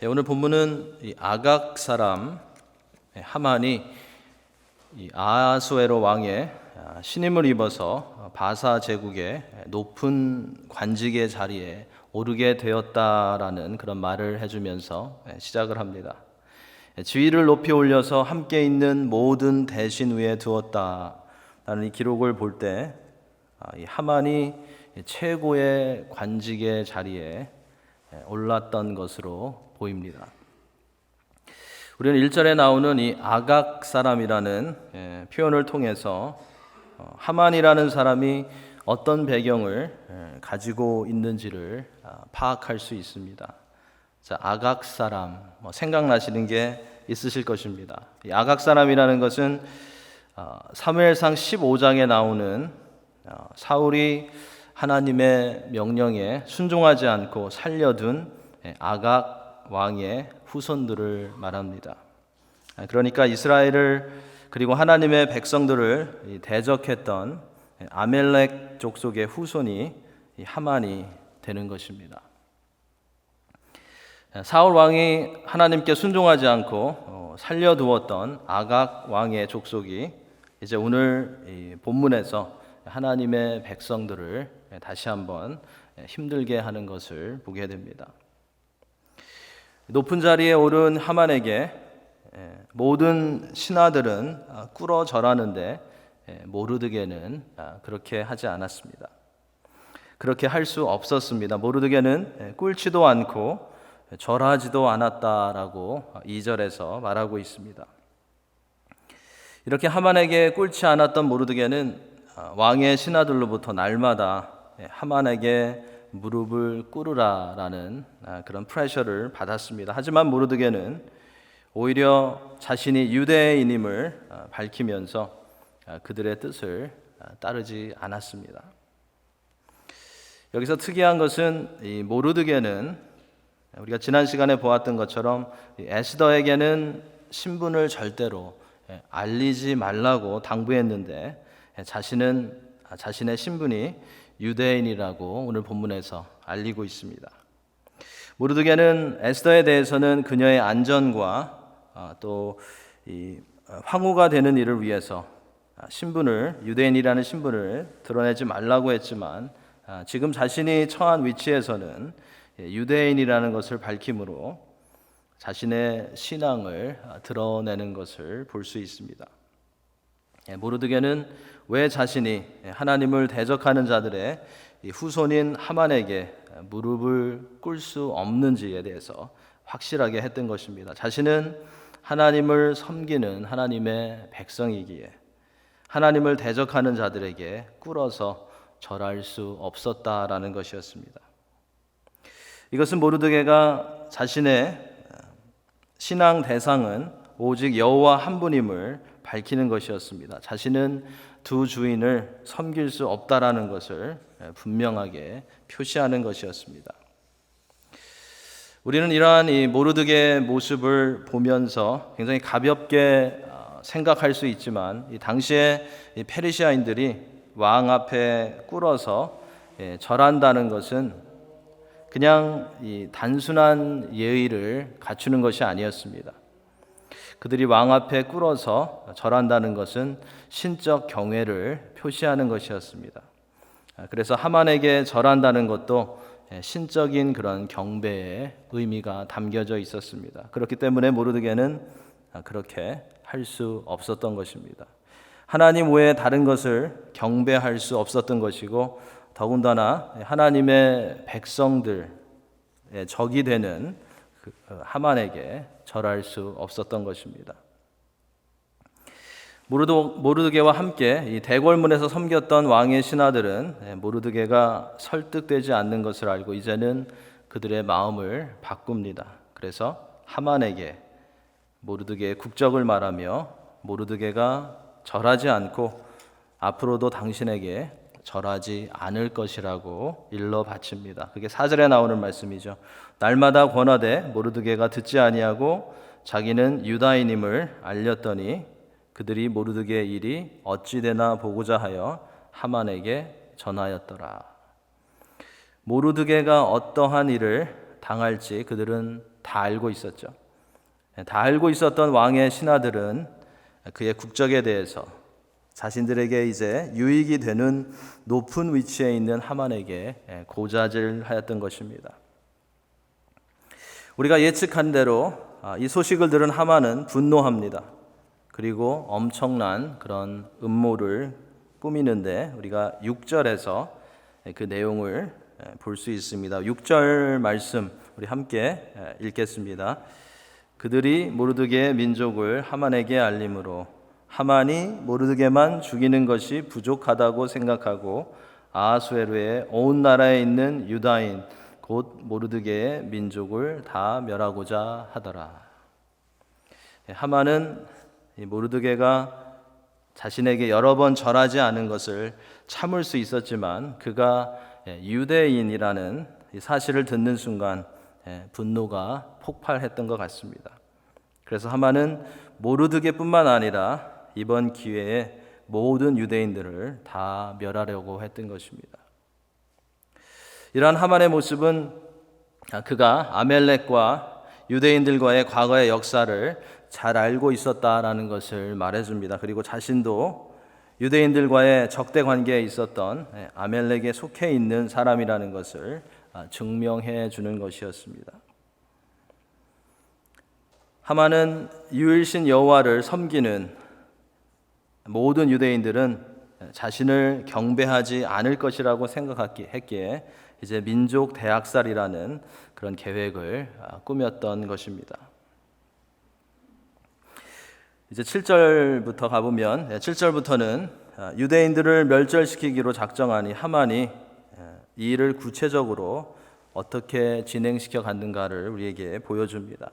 오늘 본문은 이 아각 사람 하만이 이 아하수에로 왕의 신임을 입어서 바사 제국의 높은 관직의 자리에 오르게 되었다라는 그런 말을 해주면서 시작을 합니다. 지위를 높이 올려서 함께 있는 모든 대신 위에 두었다라는 이 기록을 볼 때 이 하만이 최고의 관직의 자리에 올랐던 것으로 보입니다. 우리는 1절에 나오는 이 아각 사람이라는 표현을 통해서 하만이라는 사람이 어떤 배경을 가지고 있는지를 파악할 수 있습니다. 자, 아각 사람, 생각나시는 게 있으실 것입니다. 이 아각 사람이라는 것은 사무엘상 15장에 나오는 사울이 하나님의 명령에 순종하지 않고 살려둔 아각 왕의 후손들을 말합니다. 그러니까 이스라엘을 그리고 하나님의 백성들을 대적했던 아멜렉 족속의 후손이 하만이 되는 것입니다. 사울 왕이 하나님께 순종하지 않고 살려두었던 아각 왕의 족속이 이제 오늘 본문에서 하나님의 백성들을 다시 한번 힘들게 하는 것을 보게 됩니다. 높은 자리에 오른 하만에게 모든 신하들은 꿇어 절하는데 모르드게는 그렇게 하지 않았습니다. 그렇게 할 수 없었습니다. 모르드게는 꿇지도 않고 절하지도 않았다라고 2절에서 말하고 있습니다. 이렇게 하만에게 꿇지 않았던 모르드게는 왕의 신하들로부터 날마다 하만에게 무릎을 꿇으라라는 그런 프레셔를 받았습니다. 하지만 모르드게는 오히려 자신이 유대인임을 밝히면서 그들의 뜻을 따르지 않았습니다. 여기서 특이한 것은 이 모르드게는 우리가 지난 시간에 보았던 것처럼 에스더에게는 신분을 절대로 알리지 말라고 당부했는데 자신은 자신의 신분이 유대인이라고 오늘 본문에서 알리고 있습니다. 모르드게는 에스더에 대해서는 그녀의 안전과 또 이 황후가 되는 일을 위해서 유대인이라는 신분을 드러내지 말라고 했지만 지금 자신이 처한 위치에서는 유대인이라는 것을 밝힘으로 자신의 신앙을 드러내는 것을 볼 수 있습니다. 모르드게는 왜 자신이 하나님을 대적하는 자들의 후손인 하만에게 무릎을 꿇을 수 없는지에 대해서 확실하게 했던 것입니다. 자신은 하나님을 섬기는 하나님의 백성이기에 하나님을 대적하는 자들에게 꿇어서 절할 수 없었다라는 것이었습니다. 이것은 모르드게가 자신의 신앙 대상은 오직 여호와 한 분임을 밝히는 것이었습니다. 자신은 두 주인을 섬길 수 없다라는 것을 분명하게 표시하는 것이었습니다. 우리는 이러한 이 모르드게의 모습을 보면서 굉장히 가볍게 생각할 수 있지만 이 당시에 이 페르시아인들이 왕 앞에 꿇어서 절한다는 것은 그냥 이 단순한 예의를 갖추는 것이 아니었습니다. 그들이 왕 앞에 꿇어서 절한다는 것은 신적 경외를 표시하는 것이었습니다. 그래서 하만에게 절한다는 것도 신적인 그런 경배의 의미가 담겨져 있었습니다. 그렇기 때문에 모르드게는 그렇게 할 수 없었던 것입니다. 하나님 외에 다른 것을 경배할 수 없었던 것이고 더군다나 하나님의 백성들의 적이 되는 하만에게 절할 수 없었던 것입니다. 모르드게와 함께 이 대궐문에서 섬겼던 왕의 신하들은 모르드게가 설득되지 않는 것을 알고 이제는 그들의 마음을 바꿉니다. 그래서 하만에게 모르드게의 국적을 말하며 모르드게가 절하지 않고 앞으로도 당신에게 절하지 않을 것이라고 일러 바칩니다. 그게 4절에 나오는 말씀이죠. 날마다 권하되 모르드게가 듣지 아니하고 자기는 유다인임을 알렸더니 그들이 모르드게의 일이 어찌 되나 보고자 하여 하만에게 전하였더라. 모르드게가 어떠한 일을 당할지 그들은 다 알고 있었죠. 다 알고 있었던 왕의 신하들은 그의 국적에 대해서 자신들에게 이제 유익이 되는 높은 위치에 있는 하만에게 고자질하였던 것입니다. 우리가 예측한 대로 이 소식을 들은 하만은 분노합니다. 그리고 엄청난 그런 음모를 꾸미는데 우리가 6절에서 그 내용을 볼 수 있습니다. 6절 말씀 우리 함께 읽겠습니다. 그들이 모르드게의 민족을 하만에게 알림으로 하만이 모르드게만 죽이는 것이 부족하다고 생각하고 아하수에로의 온 나라에 있는 유다인 곧 모르드게의 민족을 다 멸하고자 하더라. 하만은 모르드게가 자신에게 여러 번 절하지 않은 것을 참을 수 있었지만 그가 유대인이라는 사실을 듣는 순간 분노가 폭발했던 것 같습니다. 그래서 하만은 모르드게뿐만 아니라 이번 기회에 모든 유대인들을 다 멸하려고 했던 것입니다. 이러한 하만의 모습은 그가 아멜렉과 유대인들과의 과거의 역사를 잘 알고 있었다라는 것을 말해줍니다. 그리고 자신도 유대인들과의 적대 관계에 있었던 아멜렉에 속해 있는 사람이라는 것을 증명해 주는 것이었습니다. 하만은 유일신 여호와를 섬기는 모든 유대인들은 자신을 경배하지 않을 것이라고 생각했기에 이제 민족 대학살이라는 그런 계획을 꾸몄던 것입니다. 이제 7절부터 가보면 7절부터는 유대인들을 멸절시키기로 작정하니 하만이 이 일을 구체적으로 어떻게 진행시켜 갔는가를 우리에게 보여줍니다.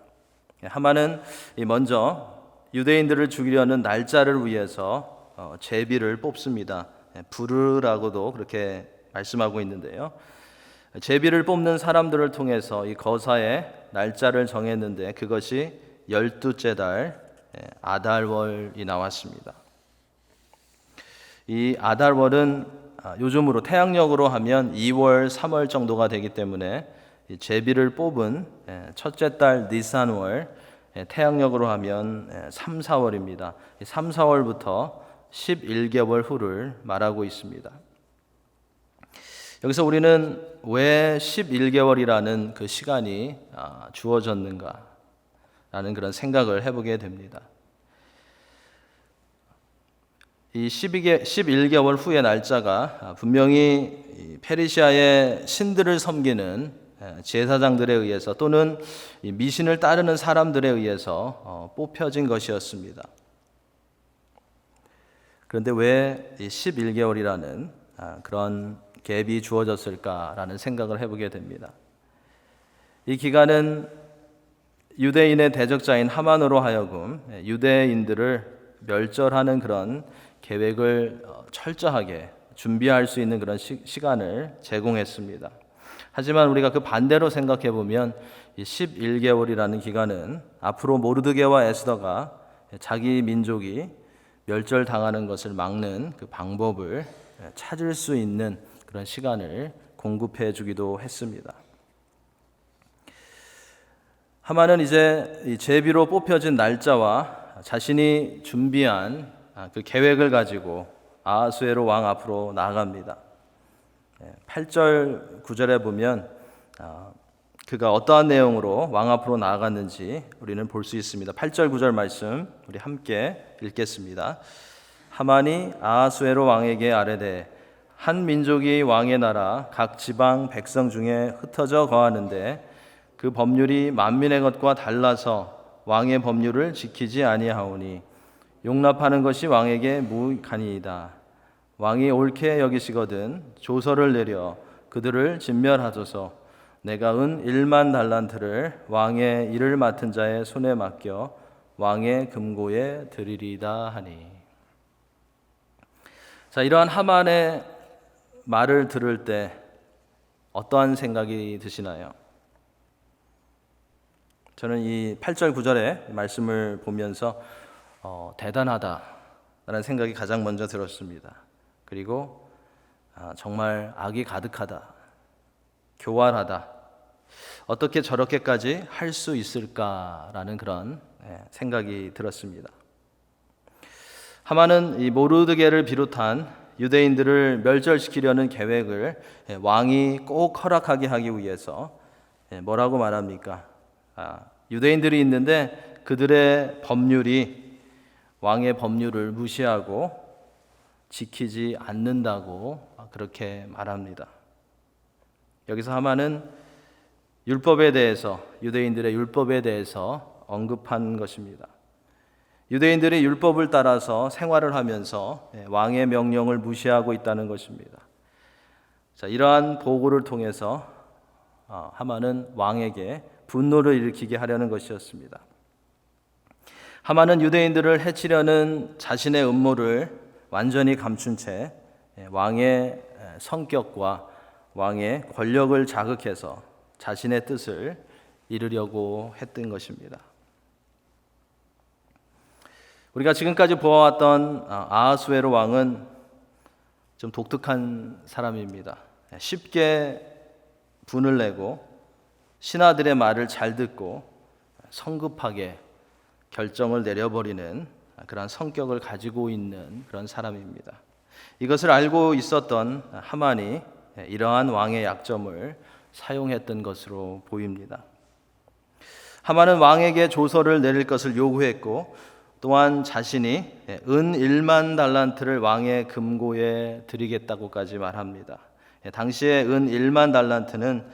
하만은 먼저 유대인들을 죽이려는 날짜를 위해서 제비를 뽑습니다. 부르라고도 그렇게 말씀하고 있는데요. 제비를 뽑는 사람들을 통해서 이 거사의 날짜를 정했는데 그것이 12째 달 아달월이 나왔습니다. 이 아달월은 요즘으로 태양력으로 하면 2월, 3월 정도가 되기 때문에 제비를 뽑은 첫째 달 니산월, 태양력으로 하면 3, 4월입니다. 3, 4월부터 11개월 후를 말하고 있습니다. 여기서 우리는 왜 11개월이라는 그 시간이 주어졌는가 라는 그런 생각을 해보게 됩니다. 이 11개월 후의 날짜가 분명히 페르시아의 신들을 섬기는 제사장들에 의해서 또는 미신을 따르는 사람들에 의해서 뽑혀진 것이었습니다. 그런데 왜 11개월이라는 그런 갭이 주어졌을까라는 생각을 해보게 됩니다. 이 기간은 유대인의 대적자인 하만으로 하여금 유대인들을 멸절하는 그런 계획을 철저하게 준비할 수 있는 그런 시간을 제공했습니다. 하지만 우리가 그 반대로 생각해 보면 이 11개월이라는 기간은 앞으로 모르드게와 에스더가 자기 민족이 멸절당하는 것을 막는 그 방법을 찾을 수 있는 그런 시간을 공급해 주기도 했습니다. 하만은 이제 이 제비로 뽑혀진 날짜와 자신이 준비한 그 계획을 가지고 아하수에로 왕 앞으로 나아갑니다. 8절 9절에 보면 그가 어떠한 내용으로 왕 앞으로 나아갔는지 우리는 볼 수 있습니다. 8절 9절 말씀 우리 함께 읽겠습니다. 하만이 아하수에로 왕에게 아뢰되 한 민족이 왕의 나라 각 지방 백성 중에 흩어져 거하는데 그 법률이 만민의 것과 달라서 왕의 법률을 지키지 아니하오니 용납하는 것이 왕에게 무익하니이다. 왕이 옳게 여기시거든 조서를 내려 그들을 진멸하소서. 내가 은 1만 달란트를 왕의 일을 맡은 자의 손에 맡겨 왕의 금고에 드리리다 하니. 자, 이러한 하만의 말을 들을 때 어떠한 생각이 드시나요? 저는 이 8절 9절의 말씀을 보면서 대단하다라는 생각이 가장 먼저 들었습니다. 그리고 정말 악이 가득하다, 교활하다, 어떻게 저렇게까지 할 수 있을까라는 그런 생각이 들었습니다. 하만은 이 모르드게를 비롯한 유대인들을 멸절시키려는 계획을 왕이 꼭 허락하게 하기 위해서 뭐라고 말합니까? 유대인들이 있는데 그들의 법률이 왕의 법률을 무시하고 지키지 않는다고 그렇게 말합니다. 여기서 하만은 율법에 대해서, 유대인들의 율법에 대해서 언급한 것입니다. 유대인들이 율법을 따라서 생활을 하면서 왕의 명령을 무시하고 있다는 것입니다. 자, 이러한 보고를 통해서 하만은 왕에게 분노를 일으키게 하려는 것이었습니다. 하만은 유대인들을 해치려는 자신의 음모를 완전히 감춘 채 왕의 성격과 왕의 권력을 자극해서 자신의 뜻을 이루려고 했던 것입니다. 우리가 지금까지 보아왔던 아하수에로 왕은 좀 독특한 사람입니다. 쉽게 분을 내고 신하들의 말을 잘 듣고 성급하게 결정을 내려버리는 그런 성격을 가지고 있는 그런 사람입니다. 이것을 알고 있었던 하만이 이러한 왕의 약점을 사용했던 것으로 보입니다. 하만은 왕에게 조서를 내릴 것을 요구했고 또한 자신이 은 1만 달란트를 왕의 금고에 드리겠다고까지 말합니다. 당시에 은 1만 달란트는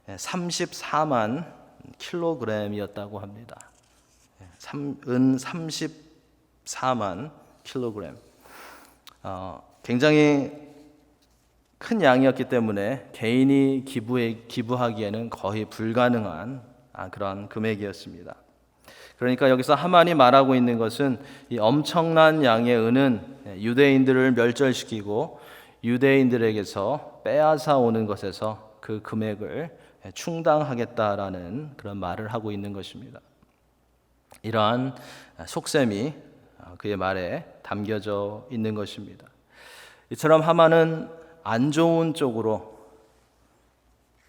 34만 킬로그램이었다고 합니다. 은 34만 킬로그램. 굉장히 큰 양이었기 때문에 개인이 기부하기에는 거의 불가능한 그런 금액이었습니다. 그러니까 여기서 하만이 말하고 있는 것은 이 엄청난 양의 은은 유대인들을 멸절시키고 유대인들에게서 빼앗아 오는 것에서 그 금액을 충당하겠다라는 그런 말을 하고 있는 것입니다. 이러한 속셈이 그의 말에 담겨져 있는 것입니다. 이처럼 하만은 안 좋은 쪽으로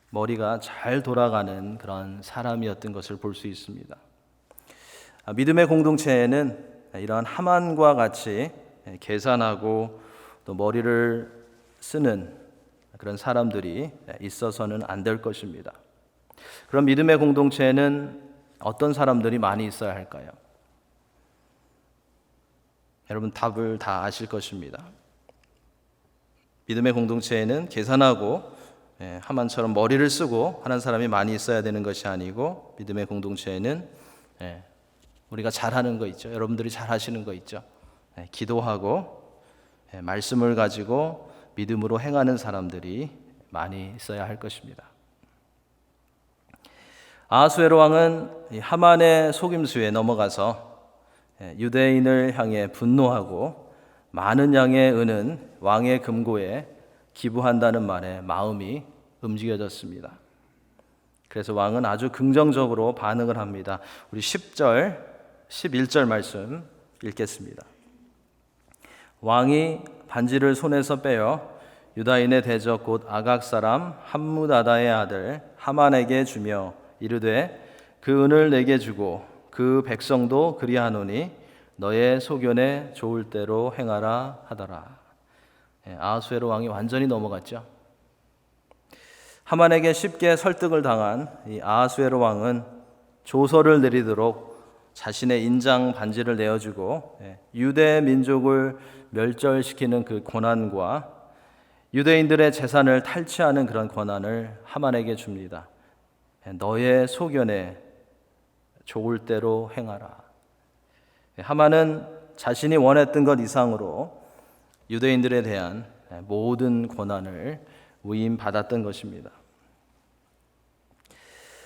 머리가 잘 돌아가는 그런 사람이었던 것을 볼 수 있습니다. 믿음의 공동체에는 이러한 하만과 같이 계산하고 또 머리를 쓰는 그런 사람들이 있어서는 안 될 것입니다. 그럼 믿음의 공동체에는 어떤 사람들이 많이 있어야 할까요? 여러분 답을 다 아실 것입니다. 믿음의 공동체에는 계산하고 하만처럼 머리를 쓰고 하는 사람이 많이 있어야 되는 것이 아니고 믿음의 공동체에는 우리가 잘하는 거 있죠. 여러분들이 잘하시는 거 있죠. 기도하고 말씀을 가지고 믿음으로 행하는 사람들이 많이 있어야 할 것입니다. 아하수에로 왕은 하만의 속임수에 넘어가서 유대인을 향해 분노하고 많은 양의 은은 왕의 금고에 기부한다는 말에 마음이 움직여졌습니다. 그래서 왕은 아주 긍정적으로 반응을 합니다. 우리 10절, 11절 말씀 읽겠습니다. 왕이 반지를 손에서 빼어 유다인의 대적 곧 아각 사람 함무다다의 아들 하만에게 주며 이르되 그 은을 내게 주고 그 백성도 그리하노니 너의 소견에 좋을 대로 행하라 하더라. 아하수에로 왕이 완전히 넘어갔죠. 하만에게 쉽게 설득을 당한 이 아하수에로 왕은 조서를 내리도록 자신의 인장 반지를 내어주고 유대 민족을 멸절시키는 그 권한과 유대인들의 재산을 탈취하는 그런 권한을 하만에게 줍니다. 너의 소견에 좋을 대로 행하라. 하만은 자신이 원했던 것 이상으로 유대인들에 대한 모든 권한을 위임받았던 것입니다.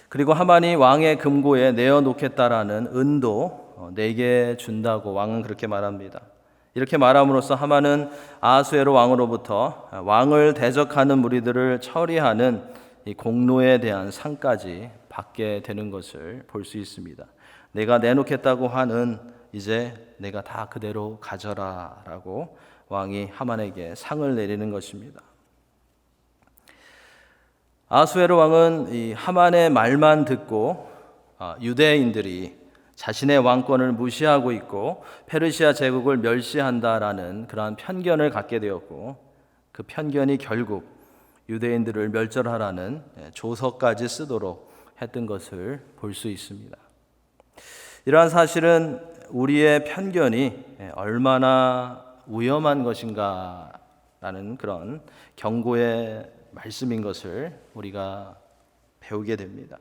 그리고 하만이 왕의 금고에 내어놓겠다라는 은도 내게 준다고 왕은 그렇게 말합니다. 이렇게 말함으로써 하만은 아하수에로 왕으로부터 왕을 대적하는 무리들을 처리하는 이 공로에 대한 상까지 받게 되는 것을 볼 수 있습니다. 내가 내놓겠다고 한 은 이제 내가 다 그대로 가져라 라고 왕이 하만에게 상을 내리는 것입니다. 아하수에로 왕은 이 하만의 말만 듣고 유대인들이 자신의 왕권을 무시하고 있고 페르시아 제국을 멸시한다라는 그러한 편견을 갖게 되었고, 그 편견이 결국 유대인들을 멸절하라는 조서까지 쓰도록 했던 것을 볼 수 있습니다. 이러한 사실은 우리의 편견이 얼마나 위험한 것인가라는 그런 경고의 말씀인 것을 우리가 배우게 됩니다.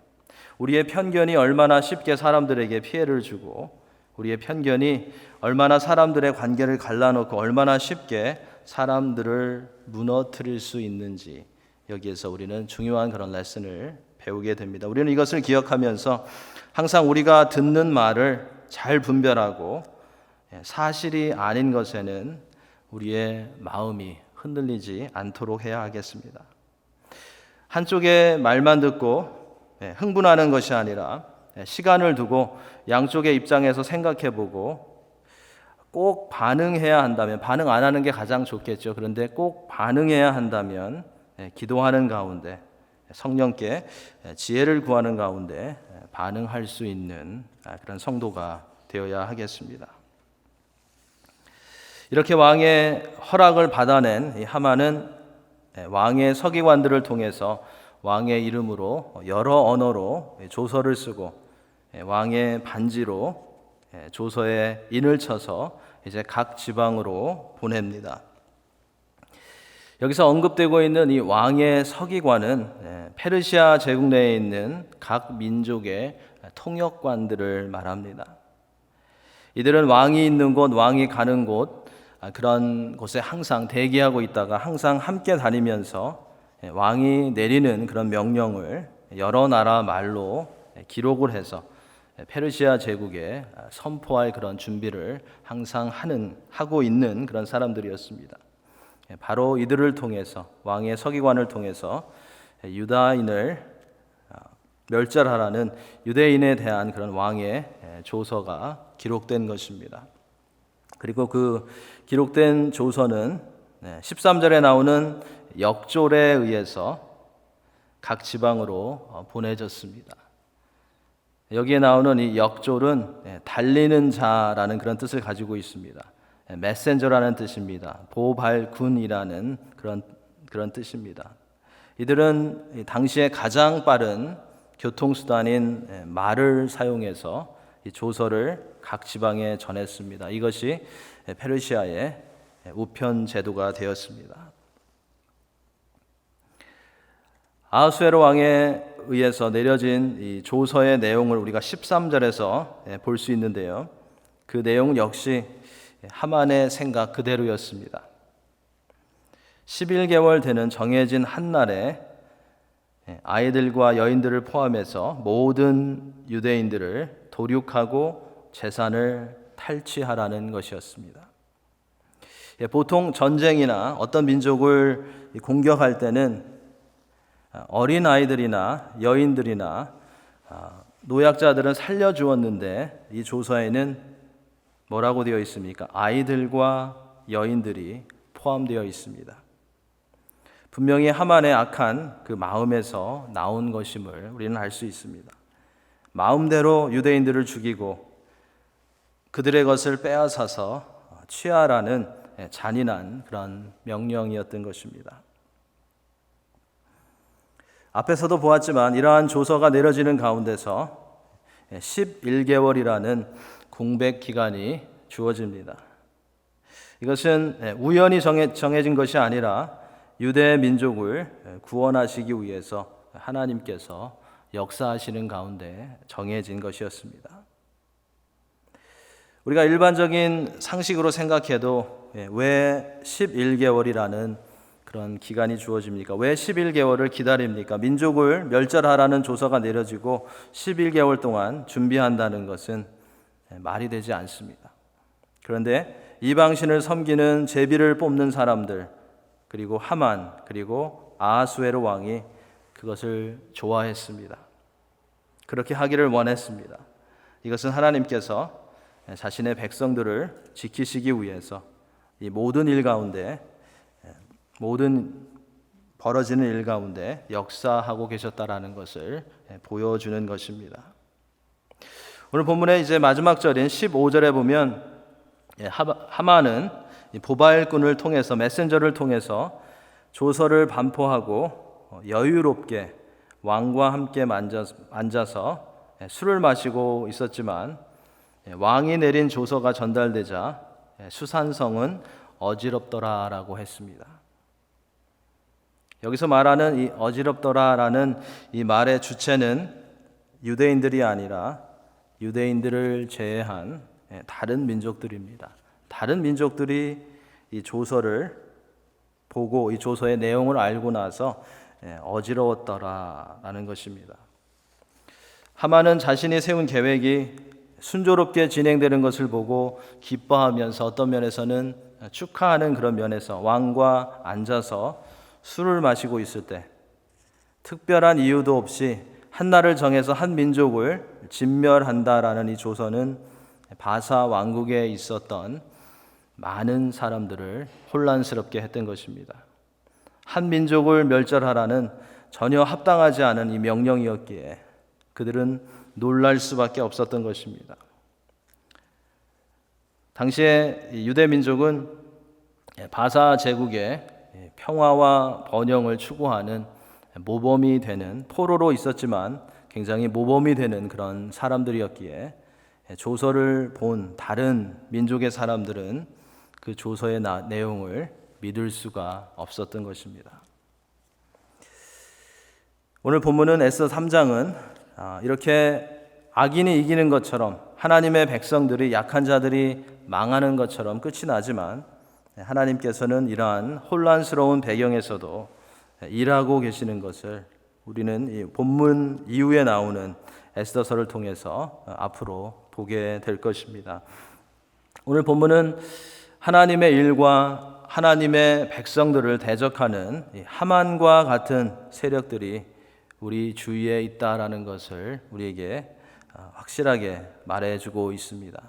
우리의 편견이 얼마나 쉽게 사람들에게 피해를 주고, 우리의 편견이 얼마나 사람들의 관계를 갈라놓고 얼마나 쉽게 사람들을 무너뜨릴 수 있는지, 여기에서 우리는 중요한 그런 레슨을 배우게 됩니다. 우리는 이것을 기억하면서 항상 우리가 듣는 말을 잘 분별하고 사실이 아닌 것에는 우리의 마음이 흔들리지 않도록 해야 하겠습니다. 한쪽의 말만 듣고 흥분하는 것이 아니라 시간을 두고 양쪽의 입장에서 생각해보고, 꼭 반응해야 한다면, 반응 안 하는 게 가장 좋겠죠. 그런데 꼭 반응해야 한다면 기도하는 가운데, 성령께 지혜를 구하는 가운데 반응할 수 있는 그런 성도가 되어야 하겠습니다. 이렇게 왕의 허락을 받아낸 이 하만은 왕의 서기관들을 통해서 왕의 이름으로 여러 언어로 조서를 쓰고 왕의 반지로 조서에 인을 쳐서 이제 각 지방으로 보냅니다. 여기서 언급되고 있는 이 왕의 서기관은 페르시아 제국 내에 있는 각 민족의 통역관들을 말합니다. 이들은 왕이 있는 곳, 왕이 가는 곳, 그런 곳에 항상 대기하고 있다가 항상 함께 다니면서 왕이 내리는 그런 명령을 여러 나라 말로 기록을 해서 페르시아 제국에 선포할 그런 준비를 항상 하고 있는 그런 사람들이었습니다. 바로 이들을 통해서, 왕의 서기관을 통해서 유다인을 멸절하라는 유대인에 대한 그런 왕의 조서가 기록된 것입니다. 그리고 그 기록된 조서는 13절에 나오는 역졸에 의해서 각 지방으로 보내졌습니다. 여기에 나오는 이 역졸은 달리는 자라는 그런 뜻을 가지고 있습니다. 메센저라는 뜻입니다. 보발군이라는 그런 뜻입니다. 이들은 당시에 가장 빠른 교통수단인 말을 사용해서 이 조서를 각 지방에 전했습니다. 이것이 페르시아의 우편 제도가 되었습니다. 아하수에로 왕에 의해서 내려진 이 조서의 내용을 우리가 13절에서 볼 수 있는데요. 그 내용 역시 하만의 생각 그대로였습니다. 11개월 되는 정해진 한날에 아이들과 여인들을 포함해서 모든 유대인들을 도륙하고 재산을 탈취하라는 것이었습니다. 보통 전쟁이나 어떤 민족을 공격할 때는 어린 아이들이나 여인들이나 노약자들은 살려주었는데, 이 조서에는 뭐라고 되어 있습니까? 아이들과 여인들이 포함되어 있습니다. 분명히 하만의 악한 그 마음에서 나온 것임을 우리는 알 수 있습니다. 마음대로 유대인들을 죽이고 그들의 것을 빼앗아서 취하라는 잔인한 그런 명령이었던 것입니다. 앞에서도 보았지만 이러한 조서가 내려지는 가운데서 11개월이라는 공백 기간이 주어집니다. 이것은 우연히 정해진 것이 아니라 유대 민족을 구원하시기 위해서 하나님께서 역사하시는 가운데 정해진 것이었습니다. 우리가 일반적인 상식으로 생각해도 왜 11개월이라는 그런 기간이 주어집니까? 왜 11개월을 기다립니까? 민족을 멸절하라는 조서가 내려지고 11개월 동안 준비한다는 것은 말이 되지 않습니다. 그런데 이방신을 섬기는 제비를 뽑는 사람들, 그리고 하만, 그리고 아하수에로 왕이 그것을 좋아했습니다. 그렇게 하기를 원했습니다. 이것은 하나님께서 자신의 백성들을 지키시기 위해서 이 모든 일 가운데, 모든 벌어지는 일 가운데 역사하고 계셨다라는 것을 보여주는 것입니다. 오늘 본문의 이제 마지막 절인 15절에 보면 하만은 보바일꾼을 통해서 메신저를 통해서 조서를 반포하고 여유롭게 왕과 함께 앉아서 술을 마시고 있었지만 왕이 내린 조서가 전달되자 수산성은 어지럽더라라고 했습니다. 여기서 말하는 이 어지럽더라라는 이 말의 주체는 유대인들이 아니라 유대인들을 제외한 다른 민족들입니다. 다른 민족들이 이 조서를 보고 이 조서의 내용을 알고 나서 어지러웠더라라는 것입니다. 하만은 자신이 세운 계획이 순조롭게 진행되는 것을 보고 기뻐하면서 어떤 면에서는 축하하는 그런 면에서 왕과 앉아서 술을 마시고 있을 때 특별한 이유도 없이 한 날을 정해서 한 민족을 진멸한다라는 이 조서는 바사 왕국에 있었던 많은 사람들을 혼란스럽게 했던 것입니다. 한 민족을 멸절하라는 전혀 합당하지 않은 이 명령이었기에 그들은 놀랄 수밖에 없었던 것입니다. 당시에 유대 민족은 바사 제국의 평화와 번영을 추구하는 모범이 되는 포로로 있었지만 굉장히 모범이 되는 그런 사람들이었기에 조서를 본 다른 민족의 사람들은 그 조서의 내용을 믿을 수가 없었던 것입니다. 오늘 본문은 에스더 3장은 이렇게 악인이 이기는 것처럼 하나님의 백성들이 약한 자들이 망하는 것처럼 끝이 나지만 하나님께서는 이러한 혼란스러운 배경에서도 일하고 계시는 것을 우리는 이 본문 이후에 나오는 에스더서를 통해서 앞으로 보게 될 것입니다. 오늘 본문은 하나님의 일과 하나님의 백성들을 대적하는 하만과 같은 세력들이 우리 주위에 있다라는 것을 우리에게 확실하게 말해주고 있습니다.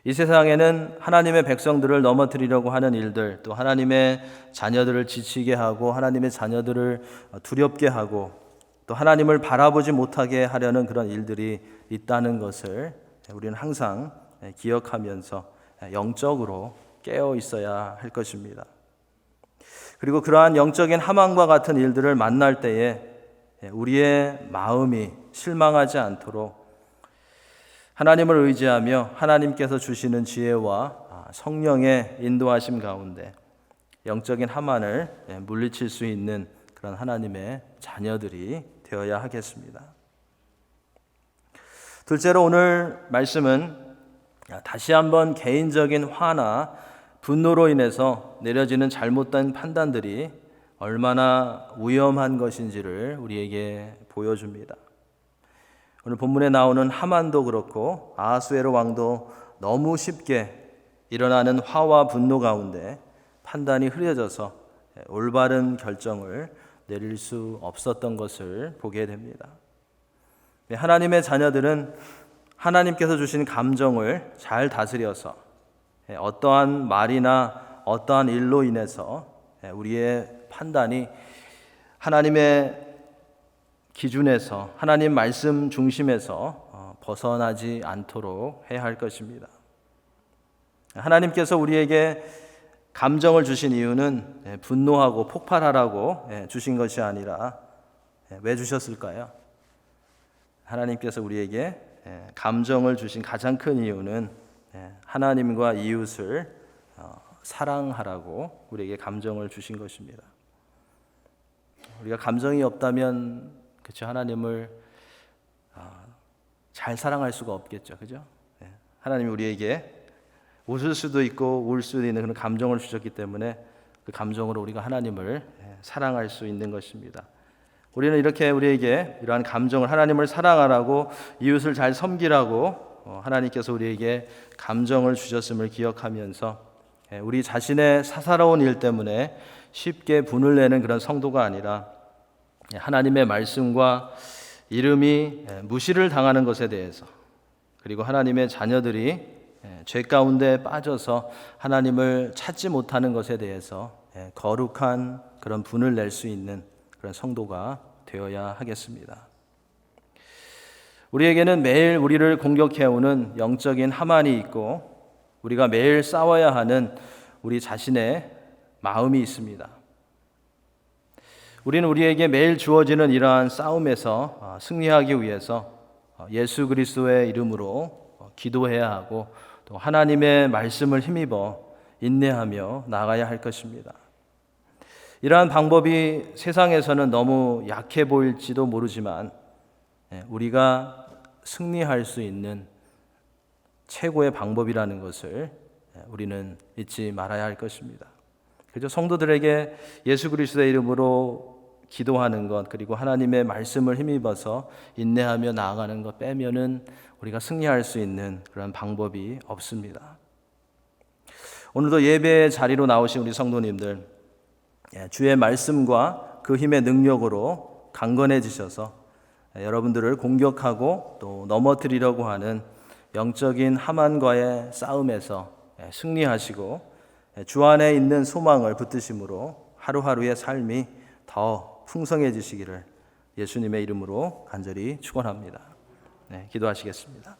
이 세상에는 하나님의 백성들을 넘어뜨리려고 하는 일들, 또 하나님의 자녀들을 지치게 하고 하나님의 자녀들을 두렵게 하고 또 하나님을 바라보지 못하게 하려는 그런 일들이 있다는 것을 우리는 항상 기억하면서 영적으로 깨어 있어야 할 것입니다. 그리고 그러한 영적인 하만과 같은 일들을 만날 때에 우리의 마음이 실망하지 않도록 하나님을 의지하며 하나님께서 주시는 지혜와 성령의 인도하심 가운데 영적인 하만을 물리칠 수 있는 그런 하나님의 자녀들이 되어야 하겠습니다. 둘째로 오늘 말씀은 다시 한번 개인적인 화나 분노로 인해서 내려지는 잘못된 판단들이 얼마나 위험한 것인지를 우리에게 보여줍니다. 오늘 본문에 나오는 하만도 그렇고 아하수에로 왕도 너무 쉽게 일어나는 화와 분노 가운데 판단이 흐려져서 올바른 결정을 내릴 수 없었던 것을 보게 됩니다. 하나님의 자녀들은 하나님께서 주신 감정을 잘 다스려서 어떠한 말이나 어떠한 일로 인해서 우리의 판단이 하나님의 기준에서 하나님 말씀 중심에서 벗어나지 않도록 해야 할 것입니다. 하나님께서 우리에게 감정을 주신 이유는 분노하고 폭발하라고 주신 것이 아니라 왜 주셨을까요? 하나님께서 우리에게 감정을 주신 가장 큰 이유는 하나님과 이웃을 사랑하라고 우리에게 감정을 주신 것입니다. 우리가 감정이 없다면 그렇죠, 하나님을 잘 사랑할 수가 없겠죠, 그죠? 하나님이 우리에게 웃을 수도 있고 울 수도 있는 그런 감정을 주셨기 때문에 그 감정으로 우리가 하나님을 사랑할 수 있는 것입니다. 우리는 이렇게 우리에게 이러한 감정을 하나님을 사랑하라고 이웃을 잘 섬기라고 하나님께서 우리에게 감정을 주셨음을 기억하면서 우리 자신의 사사로운 일 때문에 쉽게 분을 내는 그런 성도가 아니라 하나님의 말씀과 이름이 무시를 당하는 것에 대해서 그리고 하나님의 자녀들이 죄 가운데 빠져서 하나님을 찾지 못하는 것에 대해서 거룩한 그런 분을 낼 수 있는 그런 성도가 되어야 하겠습니다. 우리에게는 매일 우리를 공격해오는 영적인 하만이 있고 우리가 매일 싸워야 하는 우리 자신의 마음이 있습니다. 우리는 우리에게 매일 주어지는 이러한 싸움에서 승리하기 위해서 예수 그리스도의 이름으로 기도해야 하고 또 하나님의 말씀을 힘입어 인내하며 나아가야 할 것입니다. 이러한 방법이 세상에서는 너무 약해 보일지도 모르지만 우리가 승리할 수 있는 최고의 방법이라는 것을 우리는 잊지 말아야 할 것입니다. 그래서 성도들에게 예수 그리스도의 이름으로 기도하는 것 그리고 하나님의 말씀을 힘입어서 인내하며 나아가는 것 빼면은 우리가 승리할 수 있는 그런 방법이 없습니다. 오늘도 예배 자리로 나오신 우리 성도님들 주의 말씀과 그 힘의 능력으로 강건해지셔서 여러분들을 공격하고 또 넘어뜨리려고 하는 영적인 하만과의 싸움에서 승리하시고 주 안에 있는 소망을 붙드심으로 하루하루의 삶이 더 풍성해지시기를 예수님의 이름으로 간절히 축원합니다. 기도하시겠습니다.